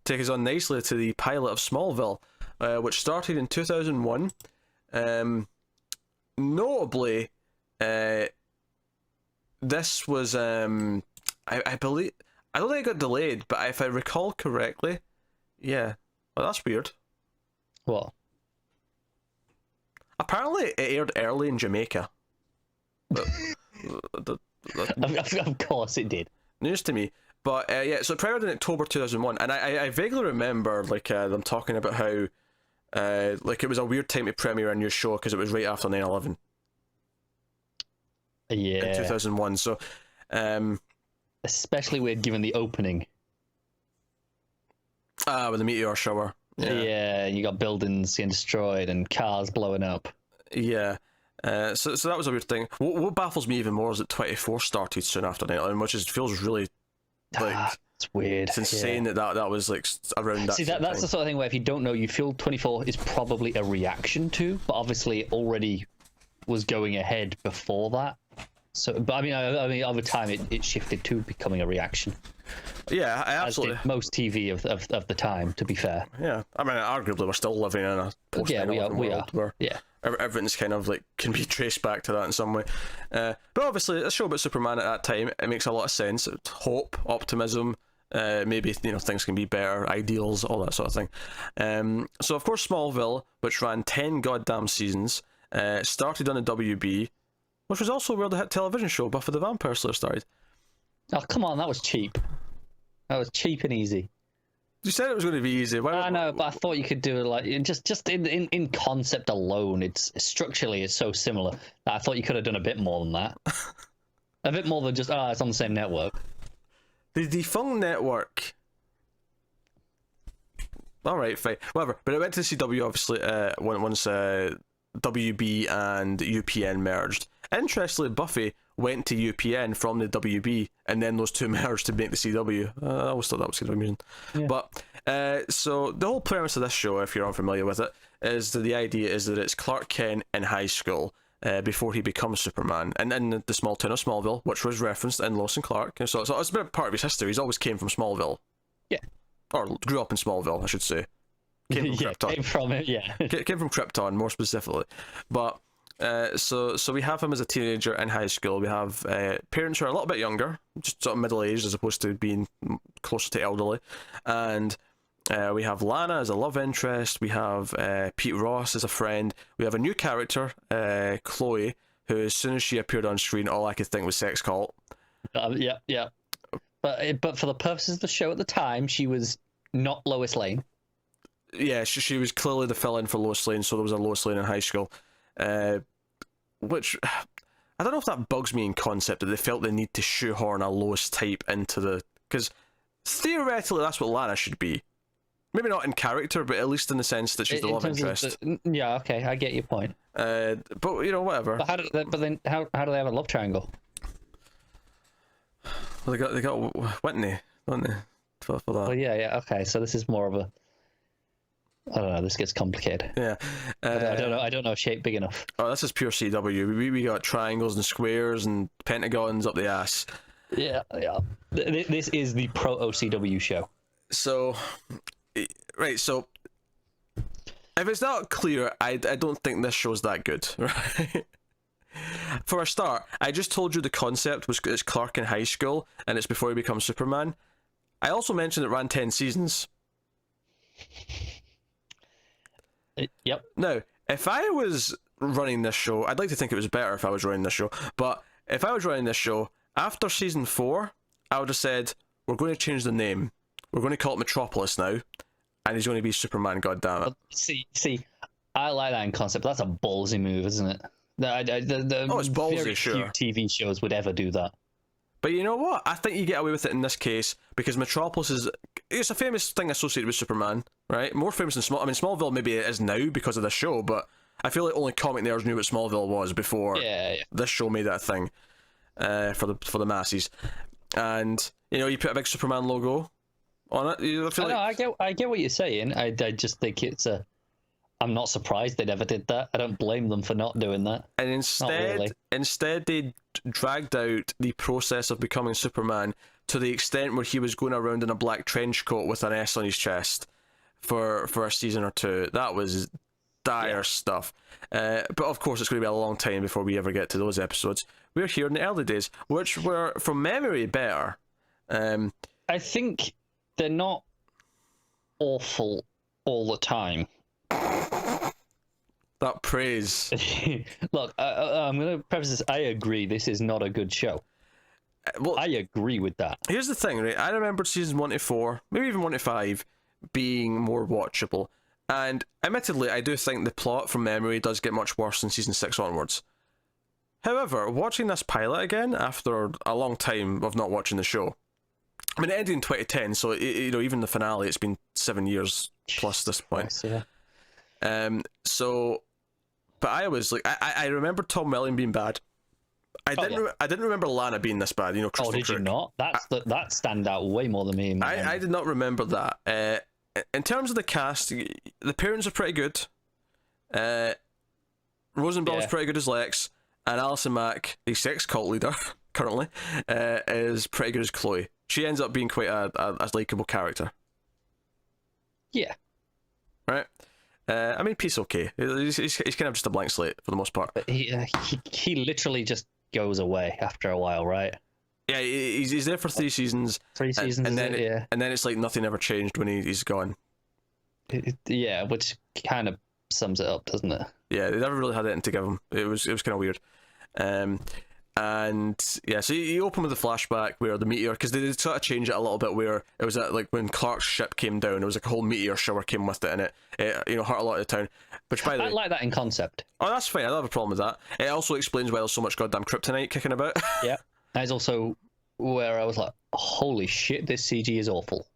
take us on nicely to the pilot of Smallville, which started in 2001. Notably, this was, I believe, I don't think it got delayed, but if I recall correctly, yeah. Well, that's weird. What? Apparently, it aired early in Jamaica. Of course it did. News to me. But yeah, so it premiered in October 2001, and I vaguely remember them talking about how it was a weird time to premiere a new show because it was right after 9/11. Yeah. In 2001, so especially weird given the opening. With the meteor shower. Yeah, you got buildings getting destroyed and cars blowing up. Yeah. So that was a weird thing. What baffles me even more is that 24 started soon after 9/11, which feels really it's weird. It's insane that was like around that. See, that's the sort of thing where if you don't know, you feel 24 is probably a reaction to, but obviously it already was going ahead before that. So, but I mean, over time it shifted to becoming a reaction. Yeah, absolutely. As did most TV of the time, to be fair. Yeah, I mean, arguably we're still living in a post 9/11 world where everything's kind of like can be traced back to that in some way. But obviously, a show about Superman at that time, it makes a lot of sense. It's hope, optimism, maybe things can be better, ideals, all that sort of thing. So of course, Smallville, which ran 10 goddamn seasons, started on the WB, which was also where the hit television show Buffy the Vampire Slayer started. Oh come on, that was cheap. That was cheap and easy. You said it was going to be easy. I know, but I thought you could do it like just in concept alone. It's structurally it's so similar that I thought you could have done a bit more than that. A bit more than just it's on the same network. The defunct network. All right, fine, whatever. But it went to the CW obviously once WB and UPN merged. Interestingly, Buffy went to UPN from the WB, and then those two merged to make the CW. I always thought that was kind of amusing. Yeah. But so the whole premise of this show, if you're unfamiliar with it, is that the idea is that it's Clark Kent in high school before he becomes Superman, and in the small town of Smallville, which was referenced in Lois and Clark. So it's been a part of his history. He's always came from Smallville. Yeah. Or grew up in Smallville, I should say. Came from Krypton. Came from it, yeah. Came from Krypton, more specifically. But so we have him as a teenager in high school. We have parents who are a little bit younger, just sort of middle-aged as opposed to being closer to elderly. And we have Lana as a love interest. We have Pete Ross as a friend. We have a new character, Chloe, who as soon as she appeared on screen, all I could think was sex cult. Yeah. But for the purposes of the show at the time, she was not Lois Lane. Yeah, she was clearly the fill-in for Lois Lane, so there was a Lois Lane in high school. Which, I don't know if that bugs me in concept, that they felt the need to shoehorn a Lois type into the... Because theoretically that's what Lana should be. Maybe not in character, but at least in the sense that she's the love interest. Yeah, okay, I get your point. But, whatever. But how do they have a love triangle? Well, they got Whitney, don't they? For that. Well, yeah, okay, so this is more of a... I don't know. This gets complicated. Yeah, I don't know shape big enough. Oh, this is pure CW. We got triangles and squares and pentagons up the ass. Yeah. This is the pro OCW show. So, right. So, if it's not clear, I don't think this show's that good, right? For a start, I just told you the concept was it's Clark in high school and it's before he becomes Superman. I also mentioned it ran 10 seasons. Yep. Now, if I was running this show, I'd like to think it was better if I was running this show, but if I was running this show, after season 4, I would have said, we're going to change the name. We're going to call it Metropolis now, and he's going to be Superman, goddammit. See, I like that in concept. That's a ballsy move, isn't it? It's ballsy, very sure. Few TV shows would ever do that. But you know what? I think you get away with it in this case because Metropolis it's a famous thing associated with Superman, right? More famous than Smallville maybe it is now because of the show, but I feel like only comic nerds knew what Smallville was before this show made that thing for the masses. And you put a big Superman logo on it. I get what you're saying. I just think it's I'm not surprised they never did that. I don't blame them for not doing that. And really. instead they dragged out the process of becoming Superman to the extent where he was going around in a black trench coat with an S on his chest for a season or two. That was dire stuff. But of course, it's going to be a long time before we ever get to those episodes. We're here in the early days, which were, from memory, better. I think they're not awful all the time. That praise. Look, I'm going to preface this. I agree, this is not a good show. Well, I agree with that. Here's the thing, right? I remember season 1 to 4, maybe even 1 to 5, being more watchable. And admittedly, I do think the plot from memory does get much worse in season 6 onwards. However, watching this pilot again after a long time of not watching the show, I mean, it ended in 2010, so even the finale, it's been 7 years plus this point. Yeah. But I was like, I remember Tom Welling being bad. I didn't remember Lana being this bad. Kristin did you Kreuk. not? That stand out way more than me. I did not remember that. In terms of the cast, the parents are pretty good. Rosenbaum's pretty good as Lex, and Allison Mack, the sex cult leader currently, is pretty good as Chloe. She ends up being quite a likeable character. Yeah. Right. I mean, Pete's okay. He's kind of just a blank slate for the most part. But he literally just goes away after a while, right? Yeah, he's there for 3 seasons. 3 seasons, and then it's like nothing ever changed when he's gone. Yeah, which kind of sums it up, doesn't it? Yeah, they never really had anything to give him. It was kind of weird. And yeah, so you open with the flashback where the meteor, because they sort of change it a little bit, where it was like when Clark's ship came down, it was like a whole meteor shower came with it, and it hurt a lot of the town. Which, by the way, I like that in concept. Oh, that's fine. I don't have a problem with that. It also explains why there's so much goddamn kryptonite kicking about. Yeah, that is also where I was like, holy shit, this CG is awful.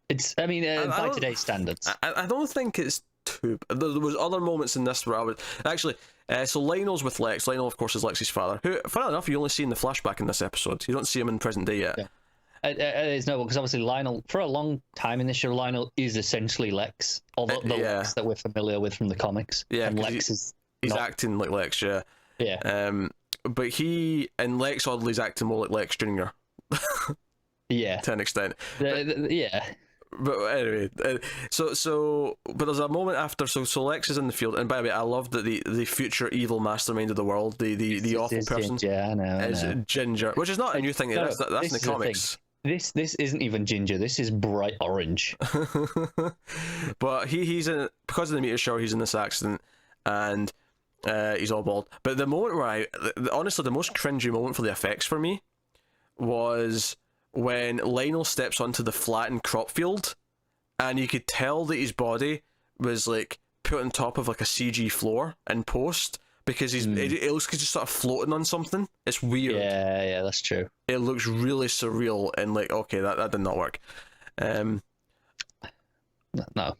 It's, I mean, by today's standards. I don't think it's too. There was other moments in this where I would actually. So Lionel's with Lex. Lionel, of course, is Lex's father. Who, funnily enough, you only see in the flashback in this episode. You don't see him in present day yet. Yeah. It's no, because obviously Lionel, for a long time in this show, Lionel is essentially Lex, although the Lex that we're familiar with from the comics. Yeah, and Lex he's acting like Lex. Yeah. Yeah. But Lex oddly is acting more like Lex Jr. Yeah. To an extent. Yeah. But anyway, but there's a moment after, so Lex is in the field, and by the way, I love that the future evil mastermind of the world, the awful person, Ginger, I know. Ginger, which is not a new thing. That's in the comics. This isn't even ginger. This is bright orange. But he's in, because of the meteor shower, he's in this accident, and he's all bald. But the moment where honestly, the most cringy moment for the effects for me was when Lionel steps onto the flattened crop field, and you could tell that his body was like put on top of like a CG floor in post, because it looks like he's just sort of floating on something. It's weird. Yeah, that's true. It looks really surreal, and like, okay, that did not work. No,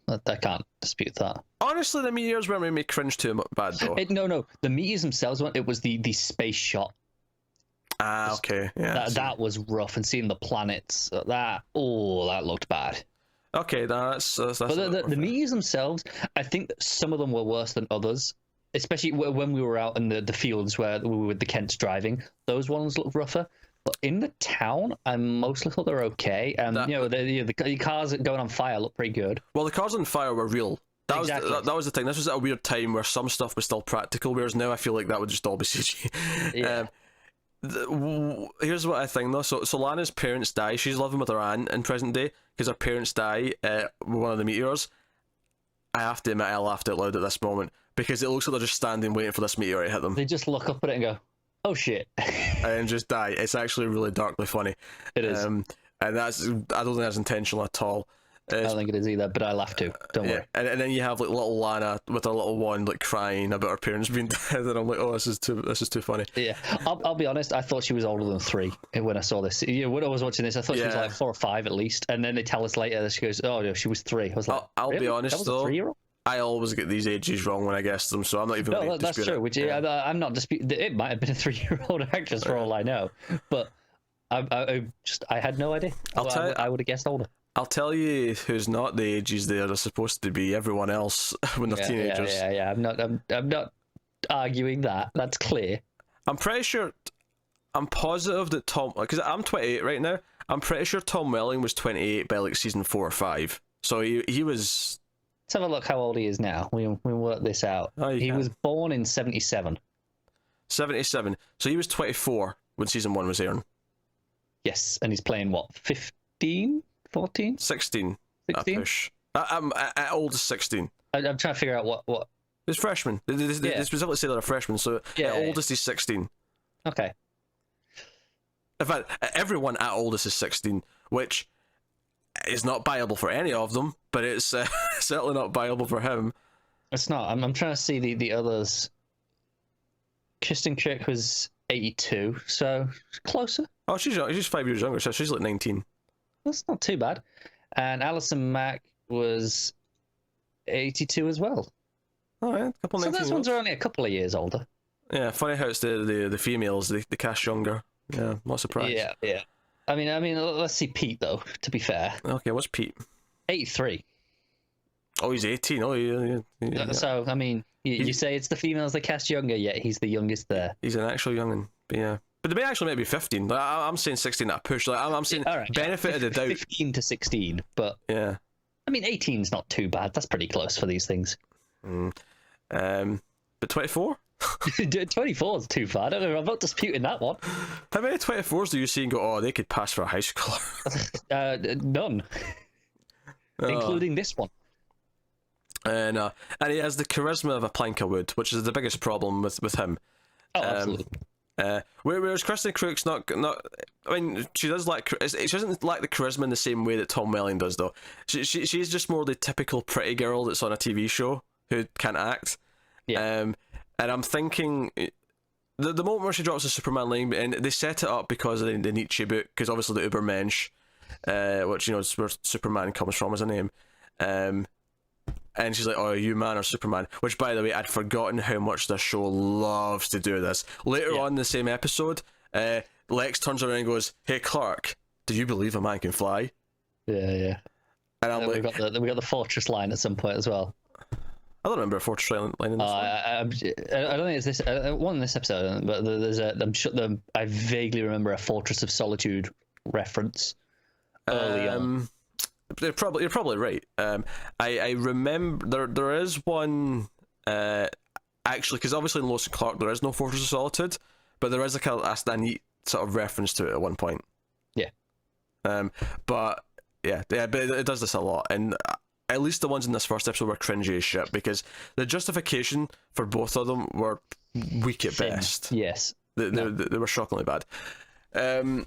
I can't dispute that. Honestly, the meteors weren't making me cringe too bad though. No, the meteors themselves weren't. It was the space shot. Okay, yeah. That was rough, and seeing the planets, that looked bad. Okay, that's but the meteors themselves, I think that some of them were worse than others, especially when we were out in the fields where we were with the Kents driving. Those ones looked rougher. But in the town, I mostly thought they were okay. The cars going on fire looked pretty good. Well, the cars on fire were real. That was the thing. This was at a weird time where some stuff was still practical, whereas now I feel like that would just all be CG. Yeah. Here's what I think though. So Lana's parents die. She's living with her aunt in present day because her parents die with one of the meteors. I have to admit, I laughed out loud at this moment because it looks like they're just standing waiting for this meteor to hit them. They just look up at it and go, "Oh shit," and just die. It's actually really darkly funny. It is, and I don't think that's intentional at all. I don't think it is either, but I laugh too. Don't worry. And then you have like little Lana with her little wand, like crying about her parents being dead, and I'm like, oh, this is too funny. Yeah, I'll be honest. I thought she was older than 3 when I saw this. When I was watching this, I thought she was like 4 or 5 at least. And then they tell us later that she goes, "Oh no, she was 3." I was like, I'll really? be honest that was though. A 3-year-old? I always get these ages wrong when I guess them, so I'm not even. No, that's true. Which I'm not disputing. It might have been a 3-year-old actress for all I know, but I had no idea. I would have guessed older. I'll tell you who's not the ages they are supposed to be. Everyone else when they're teenagers. Yeah. I'm not arguing that. That's clear. I'm pretty sure. I'm positive that Tom, because I'm 28 right now. I'm pretty sure Tom Welling was 28 by like season 4 or 5. So he was. Let's have a look how old he is now. We work this out. Oh, he was born in 77. 77. So he was 24 when season 1 was airing. Yes, and he's playing what? 15? 14? 16. 16? Push. I'm at oldest 16. I'm trying to figure out what. He's freshman. They specifically say they're a freshman, so at oldest he's 16. Okay. In fact, everyone at oldest is 16, which is not viable for any of them, but it's certainly not viable for him. It's not. I'm trying to see the others. Kristin Kreuk was 82, so closer. Oh, she's 5 years younger, so she's like 19. That's not too bad. And Allison Mack was 82 as well. Oh, yeah, a couple. So those ones are only a couple of years older. Yeah, funny how it's the females, they cast younger. Yeah, not surprised. Yeah. I mean, let's see Pete though. To be fair. Okay, what's Pete? 83. Oh, he's 18. Oh, yeah. So I mean, you say it's the females that cast younger, yet he's the youngest there. He's an actual youngin', but yeah. But they may actually maybe 15. I'm saying 16 at a push. Like I'm saying right, benefit of the doubt. 15 to 16, but yeah. I mean, 18's not too bad. That's pretty close for these things. But 24? 24 is too far. I don't know. I'm not disputing that one. How many 24s do you see and go, oh, they could pass for a high schooler? None, including this one. And he has the charisma of a plank of wood, which is the biggest problem with him. Oh, absolutely. Whereas Kristin Kreuk's not. I mean, she does she doesn't lack the charisma in the same way that Tom Welling does, though. She's just more the typical pretty girl that's on a TV show who can't act. Yeah. And I'm thinking, the moment where she drops the Superman line, and they set it up because of the Nietzsche book, because obviously the Übermensch, which is where Superman comes from as a name. And she's like, oh, are you man or Superman? Which, by the way, I'd forgotten how much the show loves to do this. Later on in the same episode, Lex turns around and goes, hey, Clark, do you believe a man can fly? Yeah. And I'm we got the fortress line at some point as well. I don't remember a fortress line in this one. I don't think it's this one in this episode, but there's I vaguely remember a Fortress of Solitude reference early on. You're probably right. I remember there is one actually, because obviously in Lois and Clark there is no Fortress of Solitude, but there is a neat sort of reference to it at one point. Yeah. But it does this a lot, and at least the ones in this first episode were cringy as shit, because the justification for both of them were weak at best. Yes. They were shockingly bad. But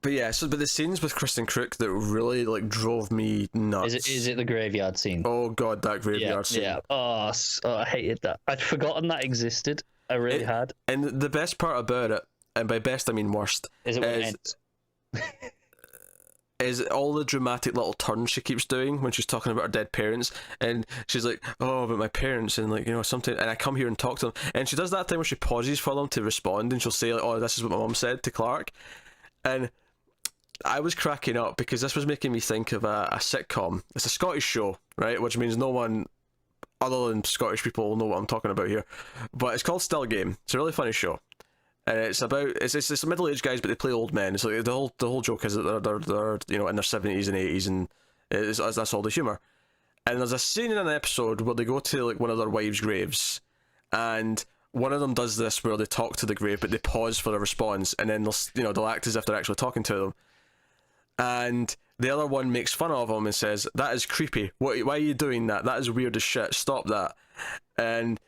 the scenes with Kristin Kreuk that really drove me nuts. Is it the graveyard scene? Oh god, that graveyard scene. Yeah. Oh, I hated that. I'd forgotten that existed. I really had. And the best part about it, and by best I mean worst, is it when it ends? Is all the dramatic little turns she keeps doing when she's talking about her dead parents, and she's like, oh, but my parents, and something, and I come here and talk to them, and she does that thing where she pauses for them to respond, and she'll say oh, this is what my mum said to Clark, and I was cracking up because this was making me think of a sitcom. It's a Scottish show, right, which means no one other than Scottish people will know what I'm talking about here, but it's called Still Game. It's a really funny show. And it's about it's middle-aged guys, but they play old men. So the whole joke is that they're in their 70s and 80s, and that's all the humor. And there's a scene in an episode where they go to one of their wives' graves, and one of them does this where they talk to the grave, but they pause for a response, and then they'll act as if they're actually talking to them. And the other one makes fun of them and says, "That is creepy. Why are you doing that? That is weird as shit. Stop that." And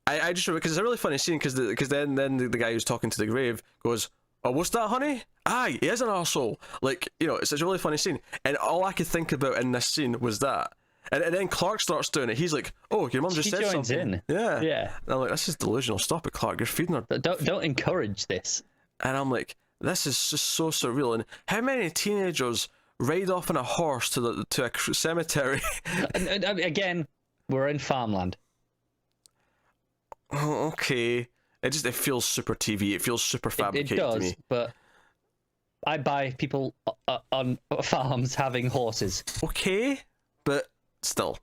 I just remember, because it's a really funny scene, because then the guy who's talking to the grave goes, "Oh, what's that, honey? Aye, he is an arsehole." It's a really funny scene. And all I could think about in this scene was that. And then Clark starts doing it. He's like, "Oh, your mum just said something." She joins in. Yeah. And I'm like, this is delusional. Stop it, Clark. You're feeding her. Don't encourage this. And I'm like, this is just so surreal. And how many teenagers ride off on a horse to a cemetery? and again, we're in farmland. Oh, okay. It feels super TV. It feels super fabricated it does, to me. But I buy people on farms having horses. Okay, but still,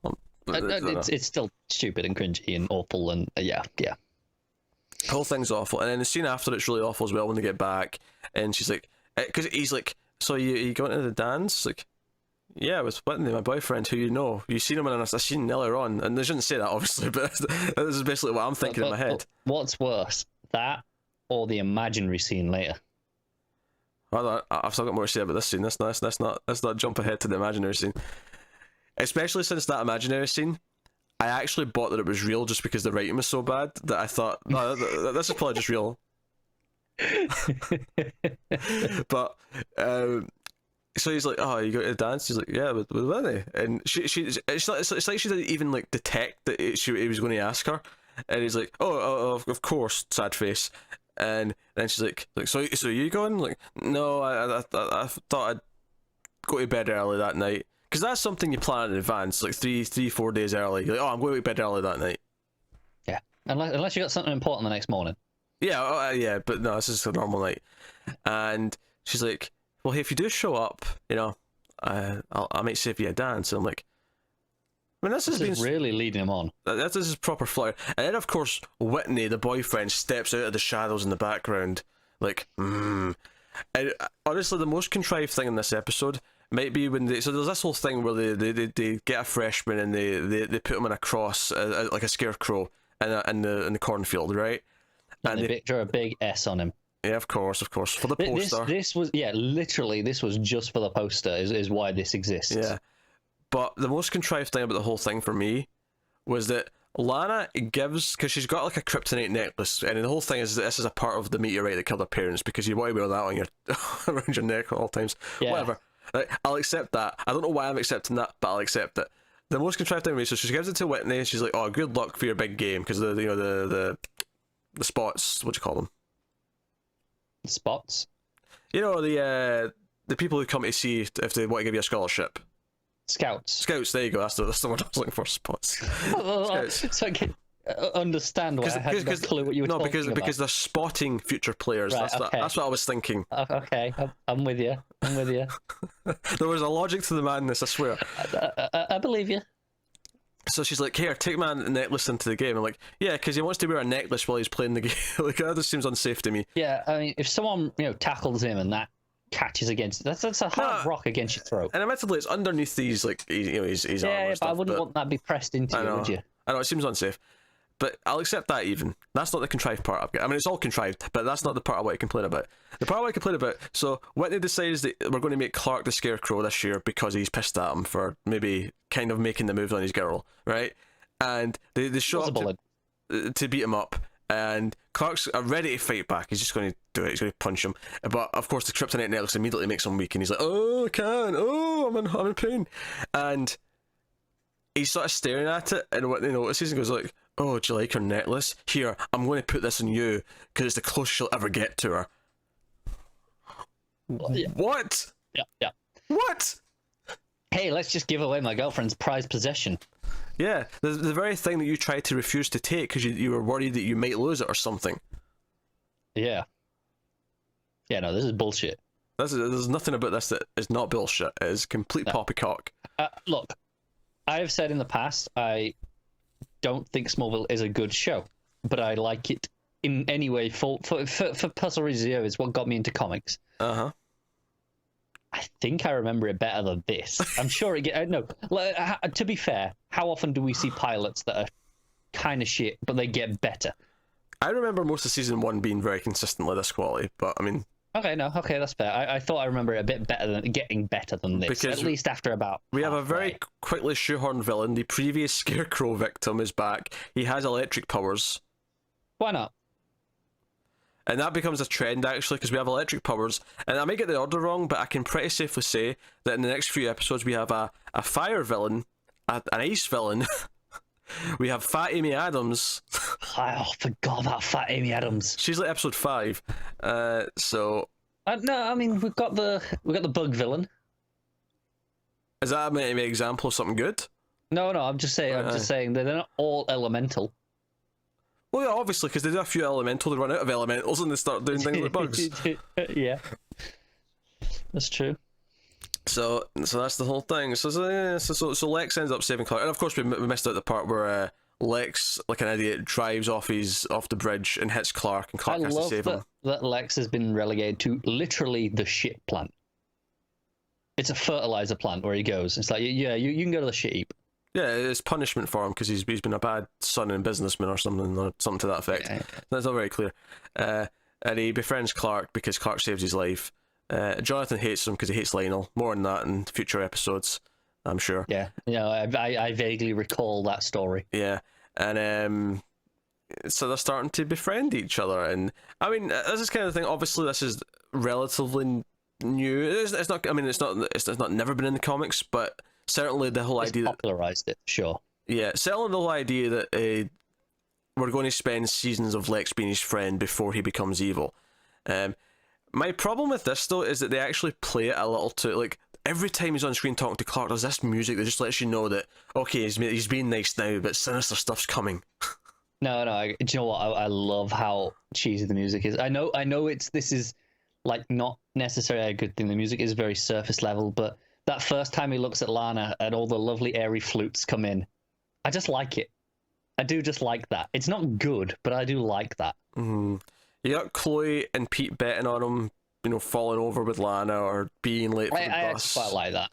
It's still stupid and cringy and awful, and yeah. The whole thing's awful, and then the scene after it's really awful as well when they get back, and she's like, because he's like, so you going to the dance? She's like, yeah, with Whitney, my boyfriend, who you know. You seen him in a scene earlier on, and they shouldn't say that, obviously, but this is basically what I'm thinking in my head. What's worse, that or the imaginary scene later? I've still got more to say about this scene. Let's not jump ahead to the imaginary scene. Especially since that imaginary scene, I actually bought that it was real just because the writing was so bad that I thought, no, this is probably just real. But so he's like, oh, you go to the dance? He's like, yeah, with Winnie. And it's like she didn't even like detect that he was going to ask her. And he's like, oh, of course, sad face. And then she's like, so you going? Like, no, I thought I'd go to bed early that night. Because that's something you plan in advance, like 4 days early. You're like, oh, I'm going to bed early that night. Yeah, unless you got something important the next morning. Yeah, yeah, but no, this is a normal night. And she's like, well, hey, if you do show up, you know, I might save you a dance. And I'm like, I mean, this is really leading him on. This is proper flair. And then, of course, Whitney, the boyfriend, steps out of the shadows in the background, like, And honestly, the most contrived thing in this episode might be when so there's this whole thing where they get a freshman and they put him on a cross, like a scarecrow, in the cornfield, right? And they draw a big S on him. Yeah, of course, for the poster. This was literally this was just for the poster. Is why this exists. Yeah, but the most contrived thing about the whole thing for me was that Lana gives, because she's got like a kryptonite necklace, and the whole thing is that this is a part of the meteorite that killed her parents, because you want to wear that on your around your neck at all times. Yeah. Whatever. Like, I'll accept that. I don't know why I'm accepting that, but I'll accept it. The most contrived thing for me, so she gives it to Whitney, and she's like, "Oh, good luck for your big game," because the spots. What do you call them? Spots. You know, the people who come to see if they want to give you a scholarship. Scouts. There you go. That's the word I was looking for. Spots. Scouts. So I can understand why I had no clue what you were talking about. No, because they're spotting future players. Right, that's what I was thinking. Okay, I'm with you. There was a logic to the madness, I swear. I believe you. So she's like, here, take my necklace into the game. I'm like, yeah, because he wants to wear a necklace while he's playing the game. Like, that just seems unsafe to me. Yeah, I mean, if someone, tackles him and that catches against that's a hard rock against your throat. And admittedly, it's underneath these, like, his arm. Yeah, but I wouldn't want that to be pressed into you, would you? I know, it seems unsafe. But I'll accept that even. That's not the contrived part I've got. I mean, it's all contrived, but that's not the part I want to complain about. The part I want to complain about, so Whitney decides that we're going to make Clark the Scarecrow this year because he's pissed at him for maybe kind of making the move on his girl, right? And they show up to beat him up, and Clark's ready to fight back. He's just going to do it. He's going to punch him. But, of course, the kryptonite necklace immediately makes him weak, and he's like, oh, I can't. Oh, I'm in pain. And he's sort of staring at it, and Whitney notices and goes like, oh, do you like her necklace? Here, I'm going to put this on you, because it's the closest you'll ever get to her. Yeah. What? Yeah. What? Hey, let's just give away my girlfriend's prized possession. Yeah, the very thing that you tried to refuse to take because you were worried that you might lose it or something. Yeah. Yeah, no, this is bullshit. There's nothing about this that is not bullshit. It is complete poppycock. Look, I have said in the past, I don't think Smallville is a good show, but I like it in any way for personal reasons. It's what got me into comics. I think I remember it better than this. I'm sure it to be fair, how often do we see pilots that are kind of shit, but they get better? I remember most of season 1 being very consistently this quality, but I mean... Okay, that's fair. I thought I remember it a bit better getting better than this, because at least after about we have a very quickly shoehorned villain. The previous Scarecrow victim is back. He has electric powers. Why not? And that becomes a trend, actually, because we have electric powers. And I may get the order wrong, but I can pretty safely say that in the next few episodes we have a fire villain, an ice villain. We have Fat Amy Adams. I forgot about Fat Amy Adams. She's like episode 5. So... no, I mean, we've got the bug villain. Is that an example of something good? No, I'm just saying. I'm just saying that they're not all elemental. Well, yeah, obviously, because they do a few elemental, they run out of elementals and they start doing things like bugs. Yeah. That's true. So that's the whole thing. So Lex ends up saving Clark, and of course we missed out the part where Lex, like an idiot, drives off the bridge and hits Clark, and Clark has to save him. That Lex has been relegated to literally the shit plant. It's a fertilizer plant where he goes. It's like, yeah, you can go to the shit heap. Yeah, it's punishment for him because he's been a bad son and businessman or something to that effect. Yeah. That's not very clear. And he befriends Clark because Clark saves his life. Jonathan hates him because he hates Lionel. More on that in future episodes, I'm sure. Yeah, I vaguely recall that story. Yeah, and so they're starting to befriend each other, and I mean, this is kind of the thing. Obviously, this is relatively new. It's not. I mean, it's not never been in the comics, but certainly the whole idea popularized it. Sure. Yeah, certainly the whole idea that we're going to spend seasons of Lex being his friend before he becomes evil. My problem with this though is that they actually play it a little too, like, every time he's on screen talking to Clark, there's this music that just lets you know that, okay, he's being nice now, but sinister stuff's coming. No, do you know what? I love how cheesy the music is. I know this is like not necessarily a good thing. The music is very surface level, but that first time he looks at Lana and all the lovely airy flutes come in, I just like it. I do just like that. It's not good, but I do like that. Mm-hmm. You got Chloe and Pete betting on him, falling over with Lana or being late for the bus. I quite like that.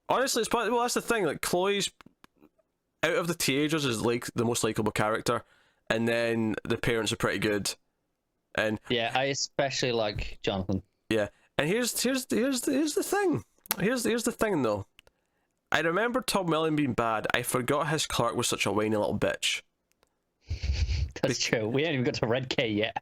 Honestly, that's the thing. Like, Chloe's, out of the teenagers, is like the most likable character, and then the parents are pretty good. And yeah, I especially like Jonathan. Yeah, and here's the thing. Here's the thing though. I remember Tom Welling being bad. I forgot his Clark was such a whiny little bitch. That's true. We haven't even got to Red K yet.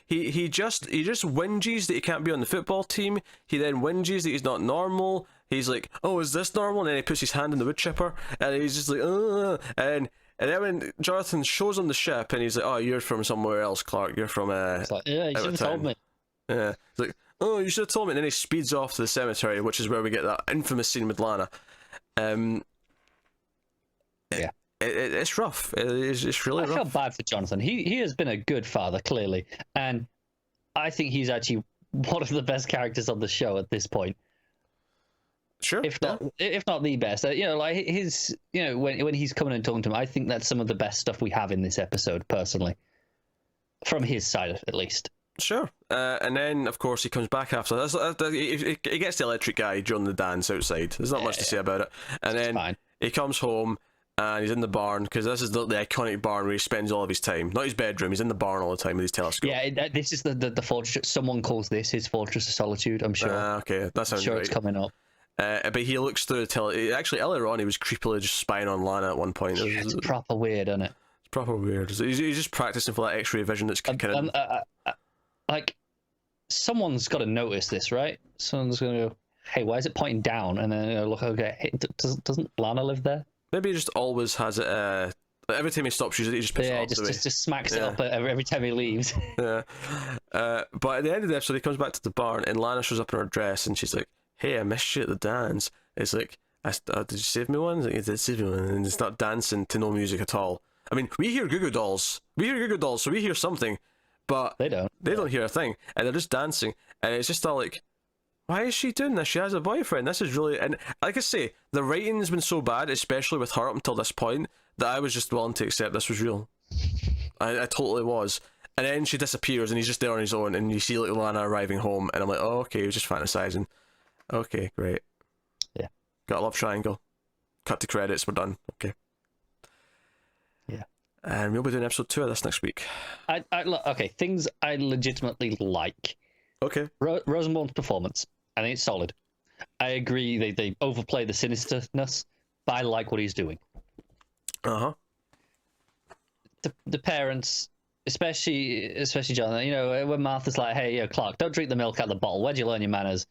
He just whinges that he can't be on the football team. He then whinges that he's not normal. He's like, oh, is this normal? And then he puts his hand in the wood chipper, and he's just like, and then when Jonathan shows him the ship, and he's like, oh, you're from somewhere else, Clark. You're from It's like, yeah, you should have told me. Yeah, it's like, oh, you should have told me. And then he speeds off to the cemetery, which is where we get that infamous scene with Lana. Yeah. It's rough. It's really rough. I feel bad for Jonathan. He has been a good father, clearly, and I think he's actually one of the best characters on the show at this point. Sure. If not the best. Like his, when he's coming and talking to him, I think that's some of the best stuff we have in this episode, personally, from his side at least. Sure. And then, of course, he comes back after that. He gets the electric guy during the dance outside. There's not much to say about it. And then fine. He comes home. And he's in the barn, because this is the iconic barn where he spends all of his time. Not his bedroom, he's in the barn all the time with his telescope. Yeah, this is the fortress. Someone calls this his Fortress of Solitude, I'm sure. Okay, that sounds I'm sure right. It's coming up. But he looks through the actually, earlier on, he was creepily just spying on Lana at one point. Yeah, it's proper weird, isn't it? It's proper weird. He's just practicing for that X-ray vision that's kicking in. Like, someone's got to notice this, right? Someone's going to go, hey, why is it pointing down? And then look, okay, hey, doesn't Lana live there? Maybe he just always has it. Every time he stops using it, he just puts it up just smacks it up every time he leaves. Yeah. But at the end of the episode, he comes back to the barn, and Lana shows up in her dress, and she's like, "Hey, I missed you at the dance." It's like, "Did you save me one?" Like, "You did save me one," and they start dancing to no music at all. I mean, we hear Goo Goo Dolls, so we hear something, but they don't. They don't hear a thing, and they're just dancing, and it's just all like, why is she doing this? She has a boyfriend. This is really... And like I say, the writing's been so bad, especially with her up until this point, that I was just willing to accept this was real. I totally was. And then she disappears, and he's just there on his own, and you see little Lana arriving home, and I'm like, oh, okay, he was just fantasizing. Okay, great. Yeah. Got a love triangle. Cut to credits, we're done. Okay. Yeah. And we'll be doing episode 2 of this next week. Look, okay, things I legitimately like. Okay. Rosenbaum's performance, I think it's solid. I agree they overplay the sinisterness, but I like what he's doing. Uh-huh. The parents, especially Jonathan, when Martha's like, hey, Clark, don't drink the milk out of the bottle. Where'd you learn your manners?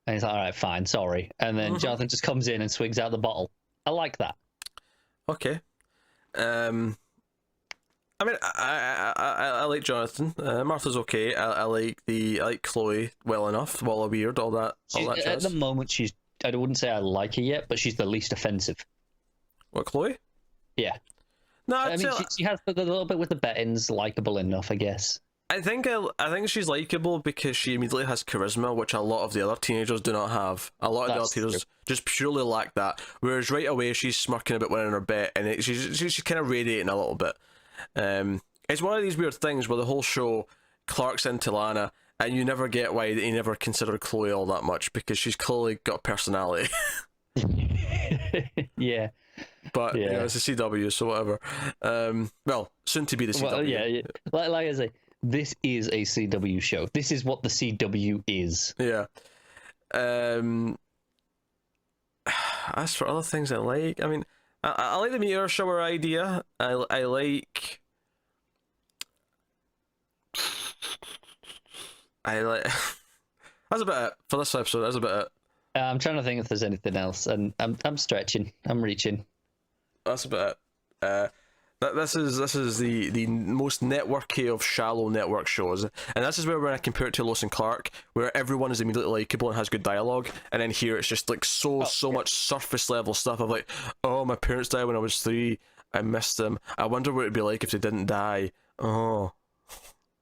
And he's like, all right, fine, sorry. And then Jonathan just comes in and swigs out the bottle. I like that. Okay. I mean, I like Jonathan. Martha's okay. I like Chloe well enough. Walla weird, all that jazz. At the moment, I wouldn't say I like her yet, but she's the least offensive. What, Chloe? Yeah. No, I mean, she has a little bit with the bettings, likable enough, I guess. I think she's likable because she immediately has charisma, which a lot of the other teenagers do not have. A lot of the other teenagers just purely lack that. Whereas right away she's smirking about winning her bet, and she's kind of radiating a little bit. It's one of these weird things where the whole show, Clark's into Lana, and you never get why he never considered Chloe all that much, because she's clearly got a personality. Yeah. But you know, it's a CW, so whatever. Well, soon to be the CW. Well, yeah. Like I say, this is a CW show. This is what the CW is. Yeah. As for other things I like, I mean, I like the meteor shower idea. I like. That's about it for this episode. That's about it. I'm trying to think if there's anything else, and I'm stretching. I'm reaching. That's about it. This is the most networky of shallow network shows, and this is where when I compare it to Lois and Clark, where everyone is immediately likable and has good dialogue, and then here it's just like so much surface level stuff of like, oh, my parents died when I was 3, I missed them, I wonder what it'd be like if they didn't die. Oh,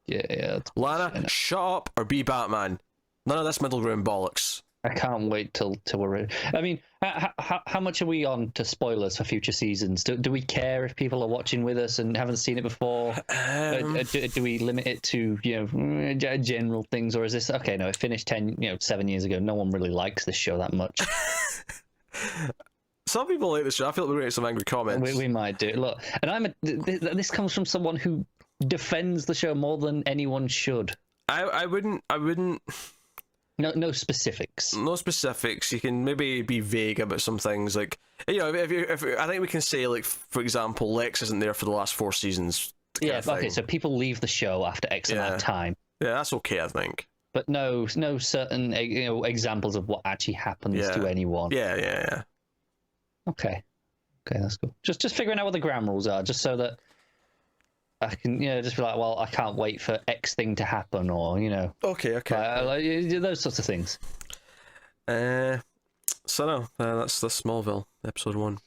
yeah. Lana, shut up or be Batman. None of this middle ground bollocks. I can't wait till we're ready. I mean, how much are we on to spoilers for future seasons? Do we care if people are watching with us and haven't seen it before? Do we limit it to general things, or is this okay? No, it finished 7 years ago. No one really likes this show that much. Some people like this show. I feel like we're going to get some angry comments. We might do. Look, and this comes from someone who defends the show more than anyone should. I wouldn't. No specifics. No specifics. You can maybe be vague about some things, like if I think we can say, like, for example, Lex isn't there for the last 4 seasons. Yeah. Okay. So people leave the show after X amount of time. Yeah, that's okay, I think. But no certain examples of what actually happens to anyone. Yeah. Okay, that's cool. Just figuring out what the ground rules are, just so that I can, just be like, well, I can't wait for X thing to happen, or, Okay. like, those sorts of things. So no, that's the Smallville episode 1.